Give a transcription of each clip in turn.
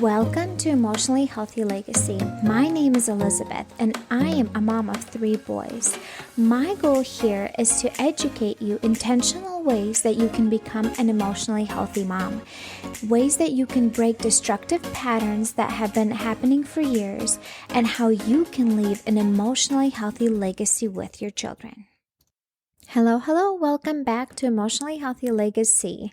Welcome to Emotionally Healthy Legacy. My name is Elizabeth, and I am a mom of 3 boys. My goal here is to educate you intentional ways that you can become an emotionally healthy mom, ways that you can break destructive patterns that have been happening for years, and how you can leave an emotionally healthy legacy with your children. Hello, welcome back to Emotionally Healthy Legacy.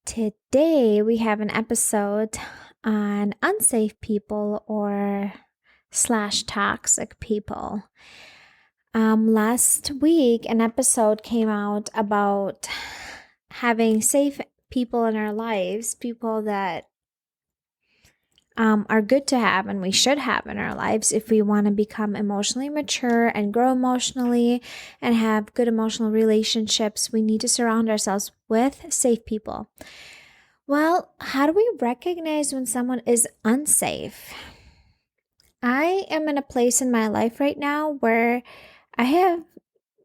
Today we have an episode on unsafe people or / toxic people. Last week, an episode came out about having safe people in our lives, people that are good to have and we should have in our lives if we want to become emotionally mature and grow emotionally and have good emotional relationships. We need to surround ourselves with safe people. Well, how do we recognize when someone is unsafe? I am in a place in my life right now where I have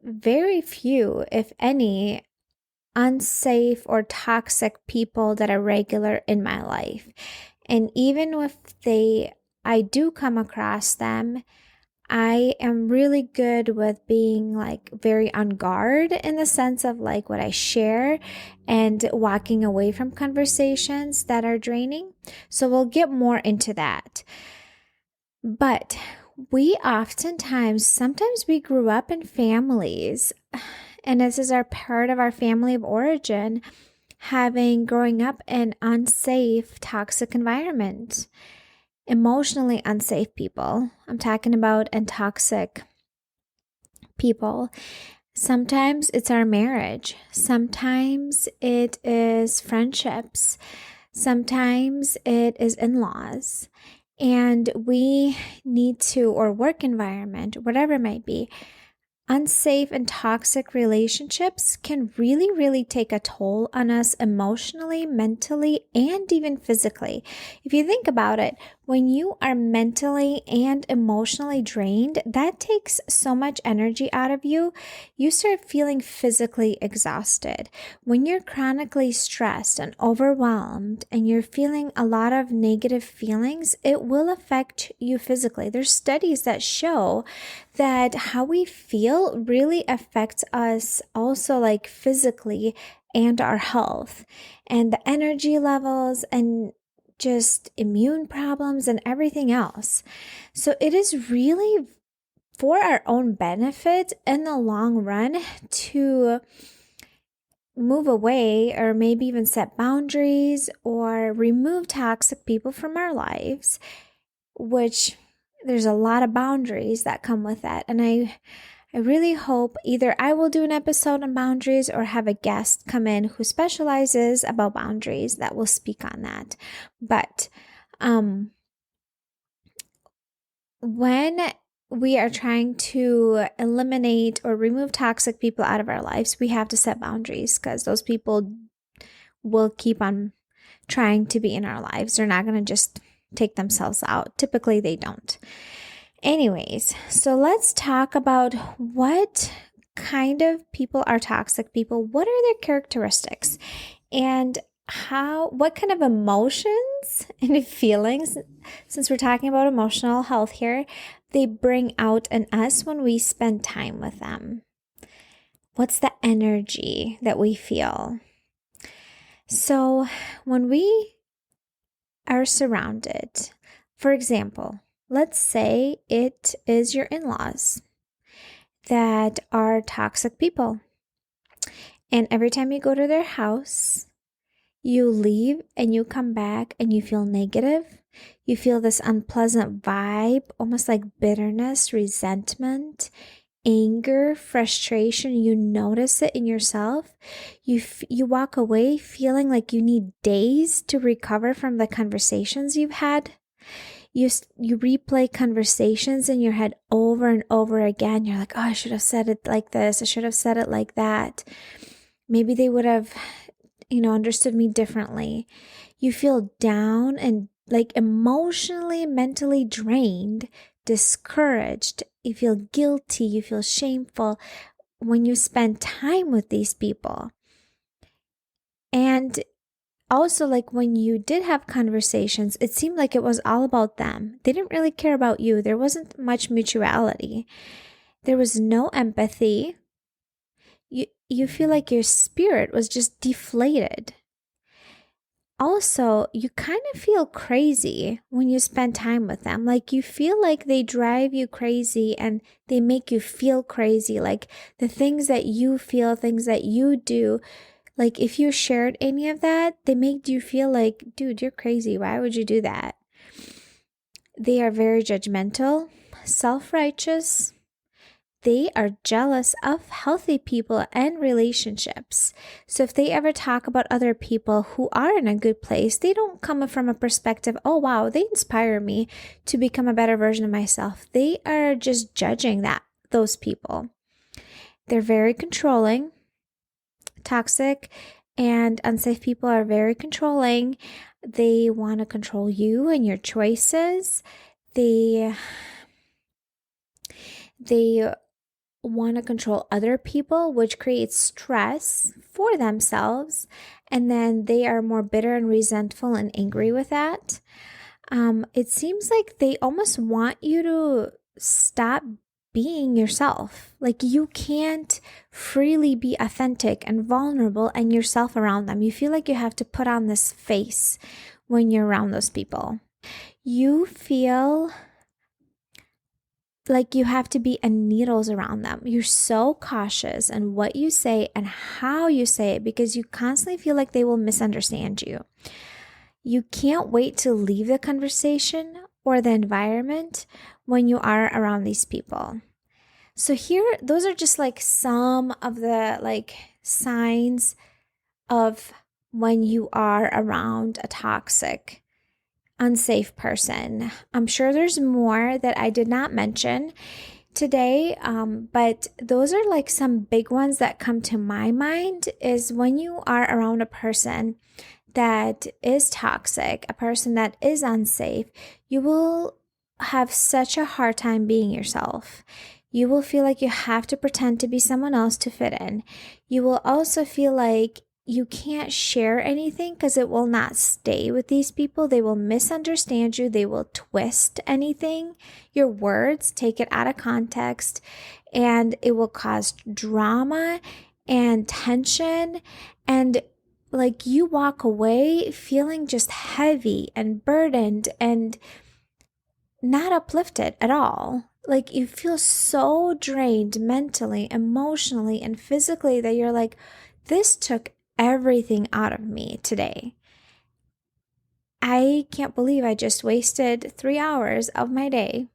very few, if any, unsafe or toxic people that are regular in my life. And even if I do come across them, I am really good with being very on guard in the sense of what I share and walking away from conversations that are draining. So we'll get more into that. But sometimes we grew up in families, and this is our part of our family of origin, growing up in unsafe, toxic environment. Emotionally unsafe people. I'm talking about and toxic people. Sometimes it's our marriage. Sometimes it is friendships. Sometimes it is in-laws. And we need to, or work environment, whatever it might be, unsafe and toxic relationships can really, really take a toll on us emotionally, mentally, and even physically. If you think about it, when you are mentally and emotionally drained, that takes so much energy out of you. You start feeling physically exhausted. When you're chronically stressed and overwhelmed and you're feeling a lot of negative feelings, it will affect you physically. There's studies that show that how we feel really affects us also physically and our health and the energy levels and just immune problems and everything else. So it is really for our own benefit in the long run to move away or maybe even set boundaries or remove toxic people from our lives, which there's a lot of boundaries that come with that. And I really hope either I will do an episode on boundaries or have a guest come in who specializes about boundaries that will speak on that. But when we are trying to eliminate or remove toxic people out of our lives, we have to set boundaries because those people will keep on trying to be in our lives. They're not going to just take themselves out. Typically, they don't. Anyways, so let's talk about what kind of people are toxic people. What are their characteristics? And what kind of emotions and feelings, since we're talking about emotional health here, they bring out in us when we spend time with them. What's the energy that we feel? So when we are surrounded, for example, let's say it is your in-laws that are toxic people. And every time you go to their house, you leave and you come back and you feel negative. You feel this unpleasant vibe, almost like bitterness, resentment, anger, frustration. You notice it in yourself. You walk away feeling like you need days to recover from the conversations you've had. You replay conversations in your head over and over again. You're like, oh, I should have said it like this. I should have said it like that. Maybe they would have, understood me differently. You feel down and emotionally, mentally drained, discouraged. You feel guilty. You feel shameful when you spend time with these people. And also, like when you did have conversations, it seemed like it was all about them. They didn't really care about you. There wasn't much mutuality. There was no empathy. You feel like your spirit was just deflated. Also, you kind of feel crazy when you spend time with them. Like you feel like they drive you crazy and they make you feel crazy. Like the things that you feel, things that you do, like if you shared any of that, they made you feel like, dude, you're crazy. Why would you do that? They are very judgmental, self-righteous. They are jealous of healthy people and relationships. So if they ever talk about other people who are in a good place, they don't come from a perspective, oh wow, they inspire me to become a better version of myself. They are just judging those people. They're very controlling. Toxic and unsafe people are very controlling. They want to control you and your choices. They want to control other people, which creates stress for themselves. And then they are more bitter and resentful and angry with that. It seems like they almost want you to stop being yourself. Like you can't freely be authentic and vulnerable and yourself around them. You feel like you have to put on this face when you're around those people. You feel like you have to be a needles around them. You're so cautious in what you say and how you say it because you constantly feel like they will misunderstand you. You can't wait to leave the conversation or the environment when you are around these people. So here, those are just like some of the like signs of when you are around a toxic, unsafe person. I'm sure there's more that I did not mention today, but those are like some big ones that come to my mind is when you are around a person that is toxic, a person that is unsafe, you will have such a hard time being yourself. You will feel like you have to pretend to be someone else to fit in. You will also feel like you can't share anything because it will not stay with these people. They will misunderstand you. They will twist anything, your words, take it out of context, and it will cause drama and tension. And like you walk away feeling just heavy and burdened and not uplifted at all. Like you feel so drained mentally, emotionally, and physically that you're like, this took everything out of me today. I can't believe I just wasted 3 hours of my day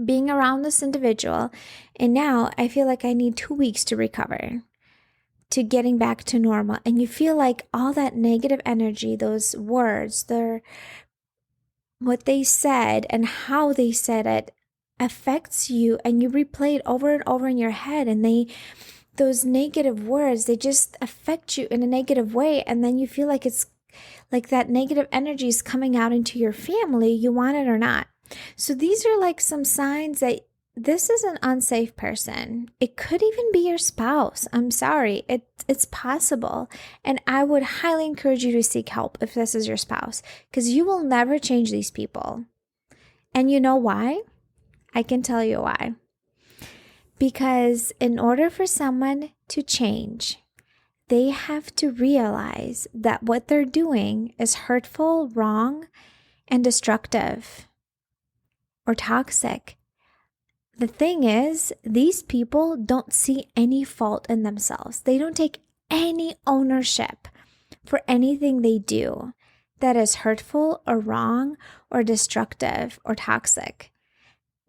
being around this individual, and now I feel like I need 2 weeks to recover, to getting back to normal. And you feel like all that negative energy, those words, what they said and how they said it affects you, and you replay it over and over in your head, and those negative words, they just affect you in a negative way. And then you feel like it's like that negative energy is coming out into your family, you want it or not. So these are like some signs that this is an unsafe person. It could even be your spouse. I'm sorry. It's possible. And I would highly encourage you to seek help if this is your spouse, because you will never change these people. And you know why? I can tell you why. Because in order for someone to change, they have to realize that what they're doing is hurtful, wrong, and destructive or toxic. The thing is, these people don't see any fault in themselves. They don't take any ownership for anything they do that is hurtful or wrong or destructive or toxic.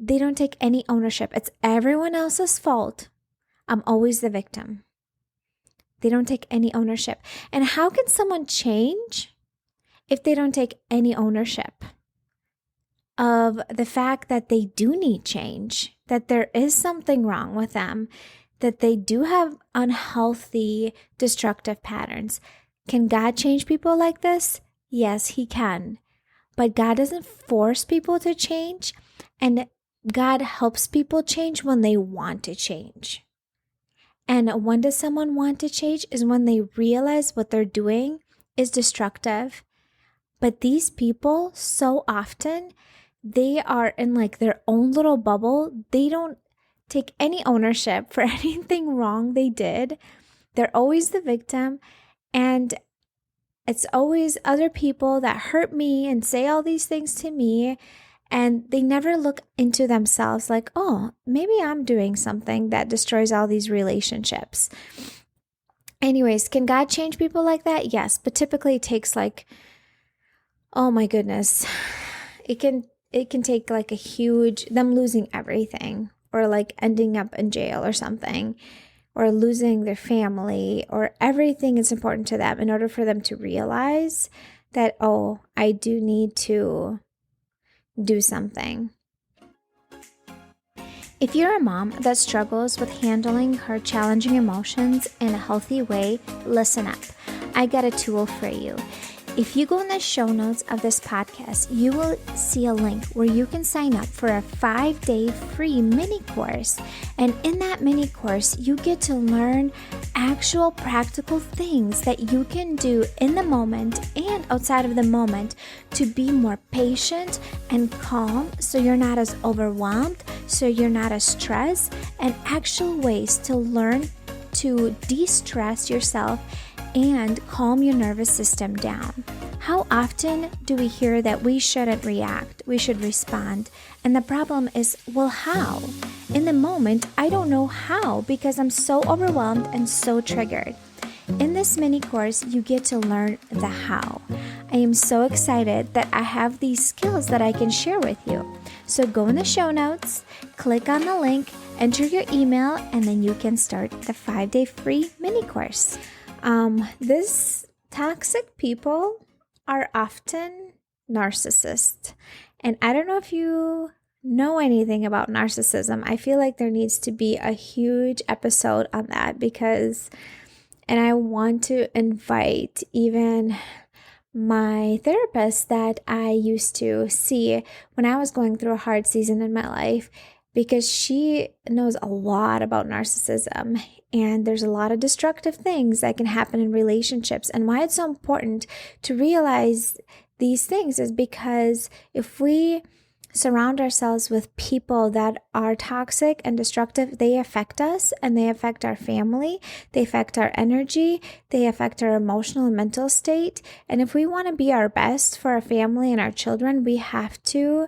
They don't take any ownership. It's everyone else's fault. I'm always the victim. They don't take any ownership. And how can someone change if they don't take any ownership of the fact that they do need change, that there is something wrong with them, that they do have unhealthy, destructive patterns? Can God change people like this? Yes, He can. But God doesn't force people to change, and God helps people change when they want to change. And when does someone want to change? Is when they realize what they're doing is destructive. But these people, so often, they are in like their own little bubble. They don't take any ownership for anything wrong they did. They're always the victim. And it's always other people that hurt me and say all these things to me. And they never look into themselves like, oh, maybe I'm doing something that destroys all these relationships. Anyways, can God change people like that? Yes, but typically it takes like, oh my goodness, it can take like a huge, them losing everything, or like ending up in jail or something, or losing their family, or everything is important to them in order for them to realize that, oh, I do need to do something. If you're a mom that struggles with handling her challenging emotions in a healthy way, listen up. I got a tool for you. If you go in the show notes of this podcast, you will see a link where you can sign up for a 5-day free mini course. And in that mini course, you get to learn actual practical things that you can do in the moment and outside of the moment to be more patient and calm, so you're not as overwhelmed, so you're not as stressed, and actual ways to learn to de-stress yourself and calm your nervous system down. How often do we hear that we shouldn't react, we should respond? And the problem is, well, how? In the moment, I don't know how because I'm so overwhelmed and so triggered. In this mini course, you get to learn the how. I am so excited that I have these skills that I can share with you. So go in the show notes, click on the link, enter your email, and then you can start the 5-day free mini course. This toxic people are often narcissists. And I don't know if you know anything about narcissism. I feel like there needs to be a huge episode on that and I want to invite even my therapist that I used to see when I was going through a hard season in my life, because she knows a lot about narcissism, and there's a lot of destructive things that can happen in relationships. And why it's so important to realize these things is because if we surround ourselves with people that are toxic and destructive, they affect us and they affect our family, they affect our energy, they affect our emotional and mental state. And if we want to be our best for our family and our children, we have to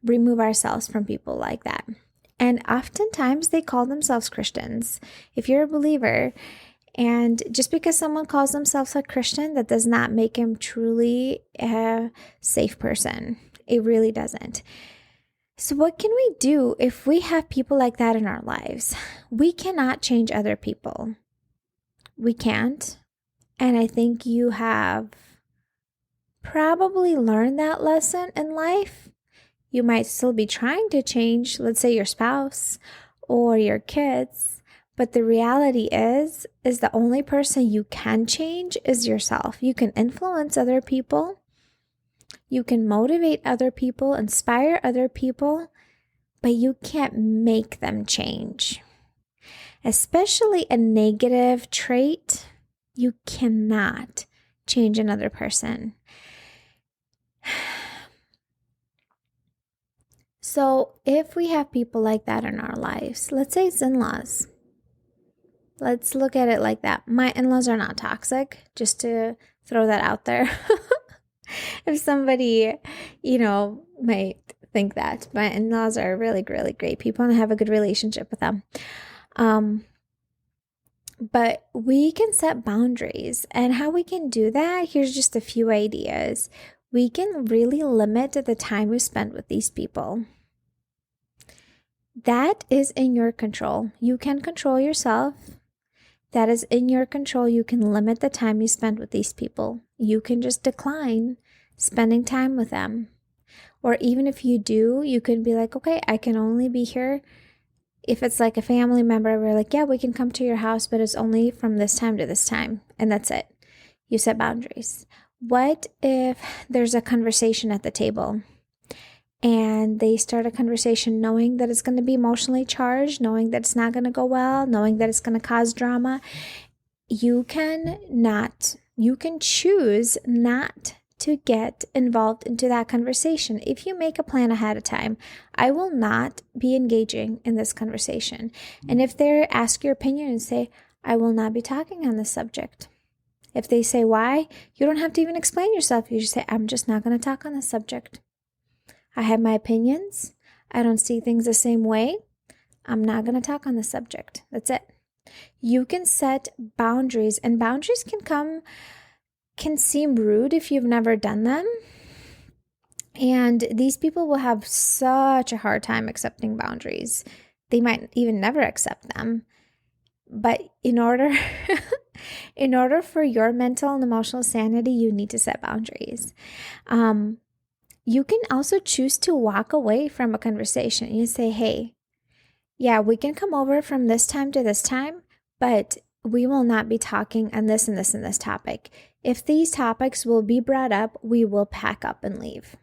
remove ourselves from people like that. And oftentimes they call themselves Christians. If you're a believer, and just because someone calls themselves a Christian, that does not make him truly a safe person. It really doesn't. So what can we do if we have people like that in our lives? We cannot change other people. We can't. And I think you have probably learned that lesson in life. You might still be trying to change, let's say, your spouse or your kids. But the reality is the only person you can change is yourself. You can influence other people. You can motivate other people, inspire other people, but you can't make them change. Especially a negative trait, you cannot change another person. So if we have people like that in our lives, let's say it's in-laws. Let's look at it like that. My in-laws are not toxic, just to throw that out there. If somebody, might think that. My in-laws are really, really great people and I have a good relationship with them. But we can set boundaries, and how we can do that, here's just a few ideas. We can really limit the time we spend with these people. That is in your control. You can control yourself. That is in your control. You can limit the time you spend with these people. You can just decline spending time with them. Or even if you do, you can be like, okay, I can only be here. If it's like a family member, we're like, yeah, we can come to your house, but it's only from this time to this time. And that's it. You set boundaries. What if there's a conversation at the table and they start a conversation knowing that it's going to be emotionally charged, knowing that it's not going to go well, knowing that it's going to cause drama? You can not You can choose not to get involved into that conversation. If you make a plan ahead of time, I will not be engaging in this conversation. And if they ask your opinion and say, I will not be talking on this subject. If they say why, you don't have to even explain yourself. You just say, I'm just not going to talk on this subject. I have my opinions. I don't see things the same way. I'm not going to talk on this subject. That's it. You can set boundaries, and boundaries can seem rude if you've never done them. And these people will have such a hard time accepting boundaries. They might even never accept them. But in order for your mental and emotional sanity, you need to set boundaries. You can also choose to walk away from a conversation. You say, hey, yeah, we can come over from this time to this time, but we will not be talking on this and this and this topic. If these topics will be brought up, we will pack up and leave.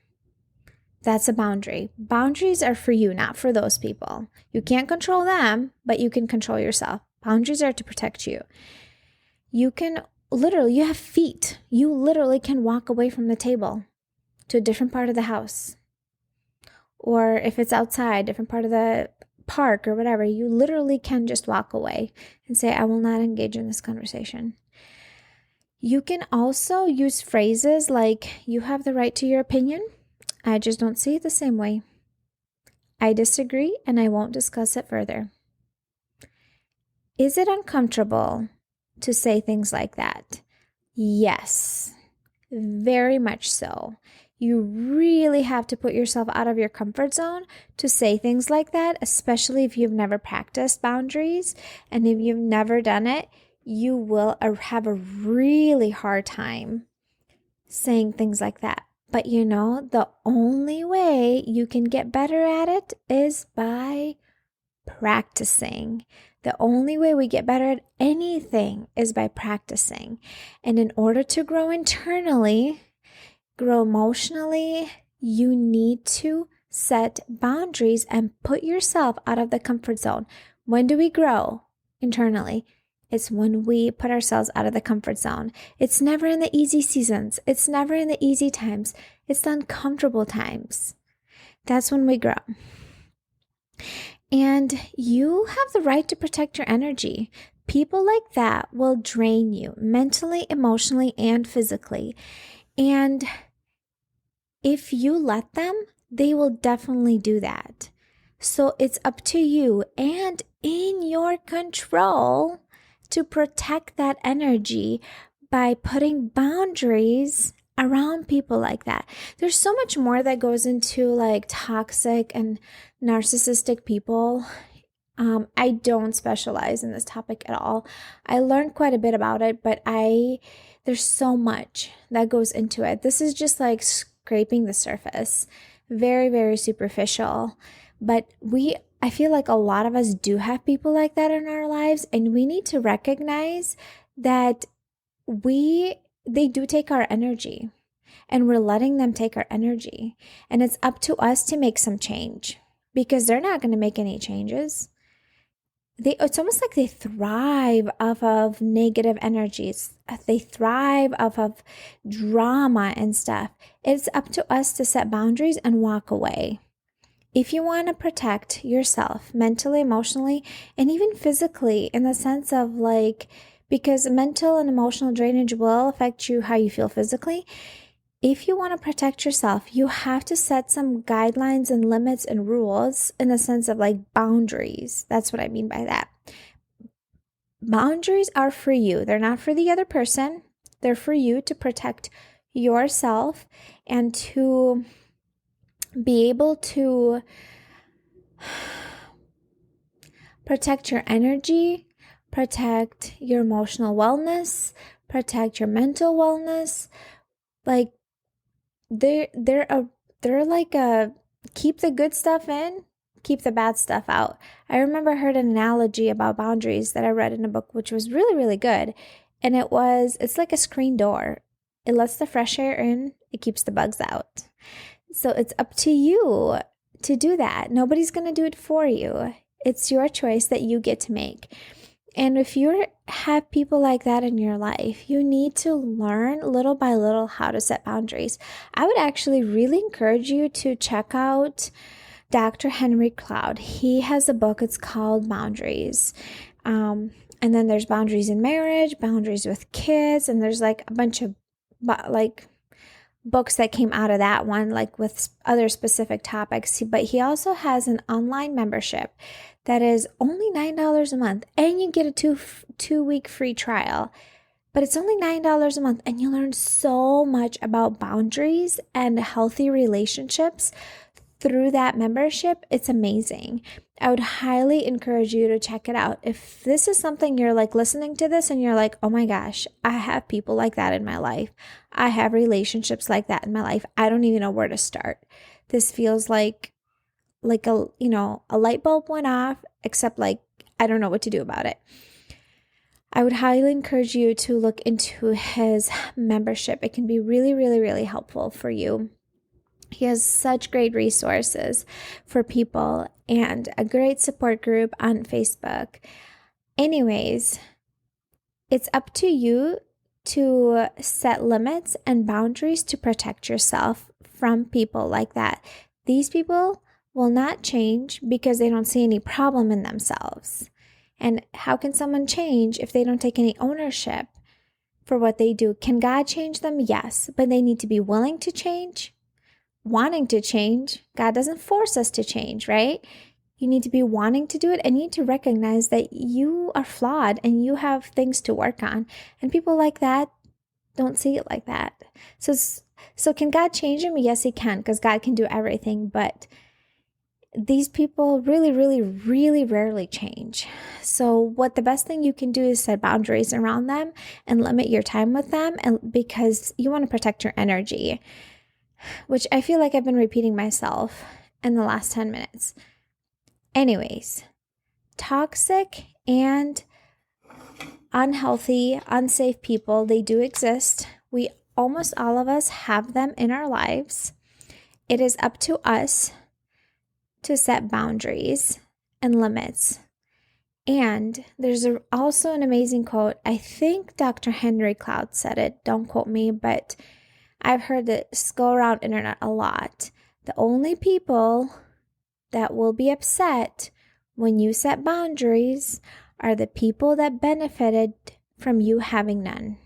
That's a boundary. Boundaries are for you, not for those people. You can't control them, but you can control yourself. Boundaries are to protect you. You have feet. You literally can walk away from the table to a different part of the house. Or if it's outside, different part of the park or whatever, you literally can just walk away and say, I will not engage in this conversation. You can also use phrases like, you have the right to your opinion. I just don't see it the same way. I disagree and I won't discuss it further. Is it uncomfortable to say things like that? Yes, very much so. You really have to put yourself out of your comfort zone to say things like that, especially if you've never practiced boundaries. And if you've never done it, you will have a really hard time saying things like that. But the only way you can get better at it is by practicing. The only way we get better at anything is by practicing. And in order to grow internally, grow emotionally, you need to set boundaries and put yourself out of the comfort zone. When do we grow internally? It's when we put ourselves out of the comfort zone. It's never in the easy seasons. It's never in the easy times. It's the uncomfortable times. That's when we grow. And you have the right to protect your energy. People like that will drain you mentally, emotionally, and physically. And if you let them, they will definitely do that. So it's up to you and in your control to protect that energy by putting boundaries around people like that. There's so much more that goes into like toxic and narcissistic people. I don't specialize in this topic at all. I learned quite a bit about it, but there's so much that goes into it. This is just like scraping the surface. Very, very superficial. But I feel like a lot of us do have people like that in our lives, and we need to recognize that they do take our energy, and we're letting them take our energy. And it's up to us to make some change, because they're not going to make any changes. It's almost like they thrive off of negative energies. They thrive off of drama and stuff. It's up to us to set boundaries and walk away. If you want to protect yourself mentally, emotionally, and even physically, in the sense of like, because mental and emotional drainage will affect you how you feel physically. If you want to protect yourself, you have to set some guidelines and limits and rules in the sense of like boundaries. That's what I mean by that. Boundaries are for you. They're not for the other person. They're for you to protect yourself and to be able to protect your energy, protect your emotional wellness, protect your mental wellness. Like they're like a keep the good stuff in, keep the bad stuff out. I remember I heard an analogy about boundaries that I read in a book, which was really, really good. And it's like a screen door. It lets the fresh air in, it keeps the bugs out. So it's up to you to do that. Nobody's going to do it for you. It's your choice that you get to make. And if you have people like that in your life, you need to learn little by little how to set boundaries. I would actually really encourage you to check out Dr. Henry Cloud. He has a book, it's called Boundaries. And then there's boundaries in marriage, boundaries with kids, and there's like a bunch of like books that came out of that one, like with other specific topics. But he also has an online membership that is only $9 a month, and you get a two-week free trial. But it's only $9 a month, and you learn so much about boundaries and healthy relationships through that membership. It's amazing. I would highly encourage you to check it out. If this is something you're like listening to this and you're like, oh my gosh, I have people like that in my life. I have relationships like that in my life. I don't even know where to start. This feels like a, a light bulb went off, except like, I don't know what to do about it. I would highly encourage you to look into his membership. It can be really, really, really helpful for you. He has such great resources for people and a great support group on Facebook. Anyways, it's up to you to set limits and boundaries to protect yourself from people like that. These people will not change because they don't see any problem in themselves. And how can someone change if they don't take any ownership for what they do? Can God change them? Yes, but they need to be willing to change, wanting to change. God doesn't force us to change, right? You need to be wanting to do it, and you need to recognize that you are flawed and you have things to work on. And people like that don't see it like that. So can God change them? Yes, he can, because God can do everything. But these people really, really, really rarely change. So what the best thing you can do is set boundaries around them and limit your time with them, and because you want to protect your energy, which I feel like I've been repeating myself in the last 10 minutes. Anyways, toxic and unhealthy, unsafe people, they do exist. Almost all of us have them in our lives. It is up to us to set boundaries and limits. And there's also an amazing quote. I think Dr. Henry Cloud said it. Don't quote me, but I've heard this go around internet a lot. The only people that will be upset when you set boundaries are the people that benefited from you having none.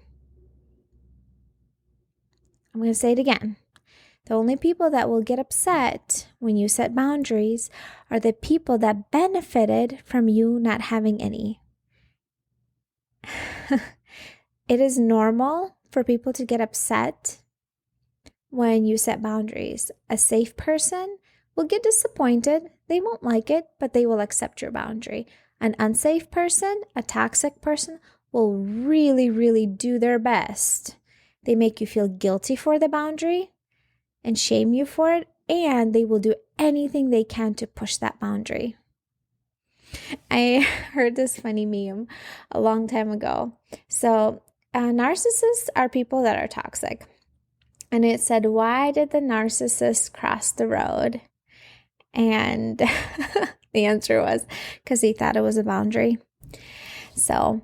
I'm going to say it again. The only people that will get upset when you set boundaries are the people that benefited from you not having any. It is normal for people to get upset when you set boundaries. A safe person will get disappointed. They won't like it, but they will accept your boundary. An unsafe person, a toxic person, will really, really do their best. They make you feel guilty for the boundary and shame you for it, and they will do anything they can to push that boundary. I heard this funny meme a long time ago. So, narcissists are people that are toxic. And it said, why did the narcissist cross the road? And the answer was because he thought it was a boundary. So,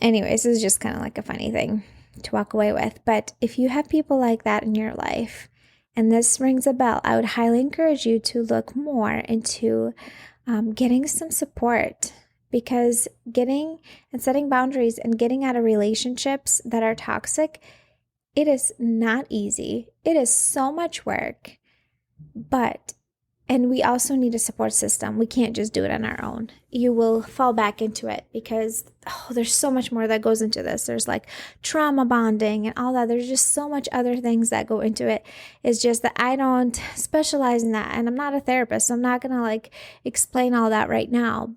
anyways, this is just kind of like a funny thing to walk away with. But if you have people like that in your life, and this rings a bell, I would highly encourage you to look more into getting some support, because getting and setting boundaries and getting out of relationships that are toxic, it is not easy. It is so much work, and we also need a support system. We can't just do it on our own. You will fall back into it because there's so much more that goes into this. There's like trauma bonding and all that. There's just so much other things that go into it. It's just that I don't specialize in that, and I'm not a therapist, so I'm not going to like explain all that right now.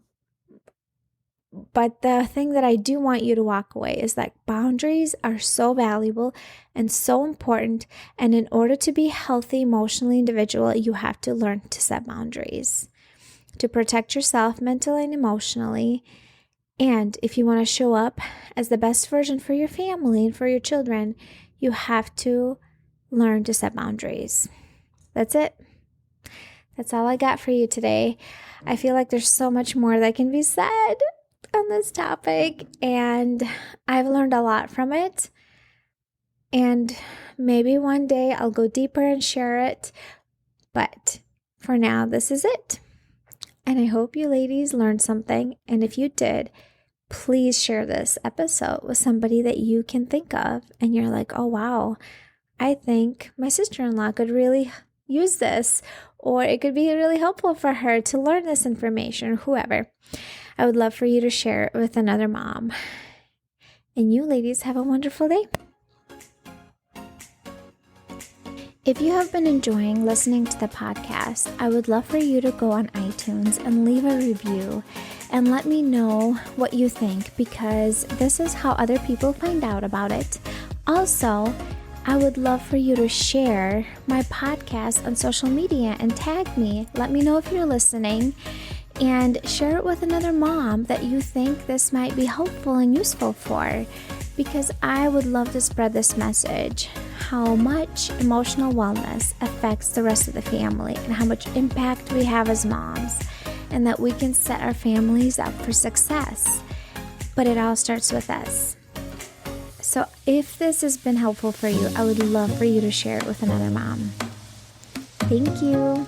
But the thing that I do want you to walk away is that boundaries are so valuable and so important. And in order to be healthy, emotionally individual, you have to learn to set boundaries to protect yourself mentally and emotionally. And if you want to show up as the best version for your family and for your children, you have to learn to set boundaries. That's it. That's all I got for you today. I feel like there's so much more that can be said, on this topic, and I've learned a lot from it. And maybe one day I'll go deeper and share it. But for now, this is it. And I hope you ladies learned something. And if you did, please share this episode with somebody that you can think of. And you're like, oh, wow, I think my sister-in-law could really use this. Or it could be really helpful for her to learn this information, or whoever. I would love for you to share it with another mom. And you ladies have a wonderful day. If you have been enjoying listening to the podcast, I would love for you to go on iTunes and leave a review and let me know what you think, because this is how other people find out about it. Also, I would love for you to share my podcast on social media and tag me. Let me know if you're listening, and share it with another mom that you think this might be helpful and useful for, because I would love to spread this message, how much emotional wellness affects the rest of the family and how much impact we have as moms, and that we can set our families up for success. But it all starts with us. So if this has been helpful for you, I would love for you to share it with another mom. Thank you.